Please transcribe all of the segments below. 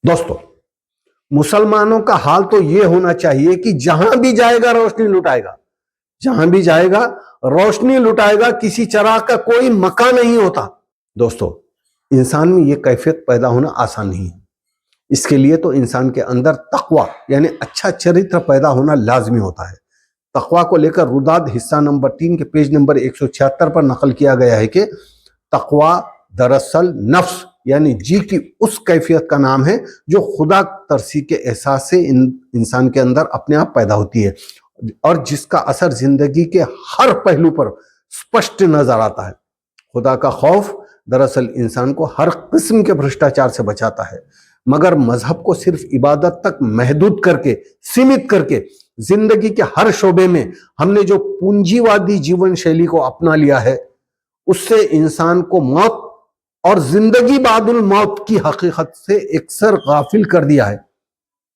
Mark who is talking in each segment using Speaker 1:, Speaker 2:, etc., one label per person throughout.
Speaker 1: دوستو مسلمانوں کا حال تو یہ ہونا چاہیے کہ جہاں بھی جائے گا روشنی لٹائے گا، جہاں بھی جائے گا روشنی لٹائے گا، کسی چراغ کا کوئی مکان نہیں ہوتا۔ دوستو انسان میں یہ کیفیت پیدا ہونا آسان نہیں ہے، اس کے لیے تو انسان کے اندر تقوی یعنی اچھا چرتر پیدا ہونا لازمی ہوتا ہے۔ تقوی کو لے کر روداد حصہ نمبر 3 کے پیج نمبر 176 پر نقل کیا گیا ہے کہ تقوی دراصل نفس یعنی جی کی اس کیفیت کا نام ہے جو خدا ترسی کے احساس سے انسان کے اندر اپنے آپ پیدا ہوتی ہے اور جس کا اثر زندگی کے ہر پہلو پر سپشٹ نظر آتا ہے۔ خدا کا خوف دراصل انسان کو ہر قسم کے بھرشٹاچار سے بچاتا ہے، مگر مذہب کو صرف عبادت تک محدود کر کے سیمت کر کے زندگی کے ہر شعبے میں ہم نے جو پونجی وادی جیون شیلی کو اپنا لیا ہے، اس سے انسان کو موت اور زندگی بعد الموت کی حقیقت سے اکثر غافل کر دیا ہے۔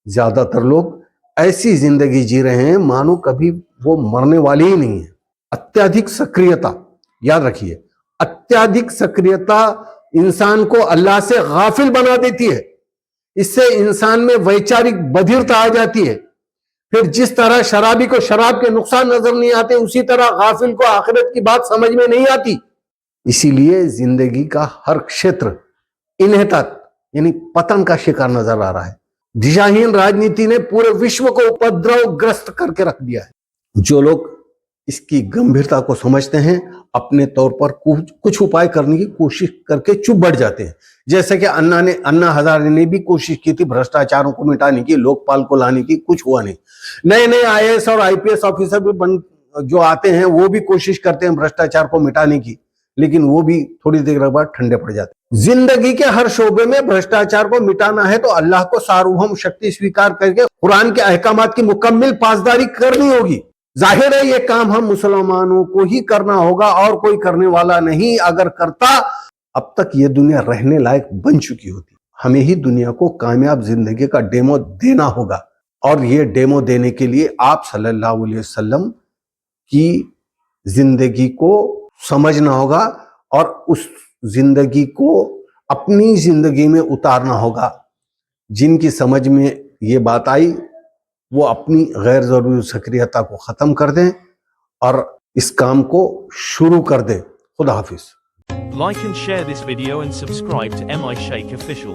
Speaker 1: زیادہ تر لوگ ایسی زندگی جی رہے ہیں مانو کبھی وہ مرنے والے ہی نہیں ہیں۔ اتیادھک سکریتا، یاد رکھیے، اتیادھک سکریتا انسان کو اللہ سے غافل بنا دیتی ہے۔ اس سے انسان میں ویچارک بدھیرتا آ جاتی ہے۔ پھر جس طرح شرابی کو شراب کے نقصان نظر نہیں آتے، اسی طرح غافل کو آخرت کی بات سمجھ میں نہیں آتی۔ اسی لیے زندگی کا ہر کھیتر انحطاط یعنی پتن کا شکار نظر آ رہا ہے۔ دشاہین راجنیتی نے پورے وشو کو اپدرو گرست کر کے رکھ دیا ہے۔ جو لوگ اس کی گمبھیرتا کو سمجھتے ہیں اپنے طور پر کچھ اپائے کرنے کی کوشش کر کے چپ بیٹھ جاتے ہیں، جیسے کہ انا ہزارے نے بھی کوشش کی تھی بھرشٹاچاروں کو مٹانے کی، لوک پال کو لانے کی، کچھ ہوا نہیں۔ نئے IAS اور IPS آفیسر بھی جو آتے ہیں وہ بھی کوشش کرتے ہیں بھرشٹاچار کو مٹانے کی، لیکن وہ بھی تھوڑی دیر بعد ٹھنڈے پڑ جاتے ہیں۔ زندگی کے ہر شعبے میں بھرشٹاچار کو مٹانا ہے تو اللہ کو ساروبھوم شکتی سویکار کر کے قرآن کے احکامات کی مکمل پاسداری کرنی ہوگی۔ ظاہر ہے یہ کام ہم مسلمانوں کو ہی کرنا ہوگا اور کوئی کرنے والا نہیں۔ اگر کرتا اب تک یہ دنیا رہنے لائق بن چکی ہوتی۔ ہمیں ہی دنیا کو کامیاب زندگی کا ڈیمو دینا ہوگا، اور یہ ڈیمو دینے کے لیے آپ صلی اللہ علیہ وسلم کی زندگی کو سمجھنا ہوگا اور اس زندگی کو اپنی زندگی میں اتارنا ہوگا۔ جن کی سمجھ میں یہ بات آئی وہ اپنی غیر ضروری سکریتا کو ختم کر دیں اور اس کام کو شروع کر دیں۔ خدا حافظ۔
Speaker 2: Like and share this video and subscribe to MI Sheikh Official.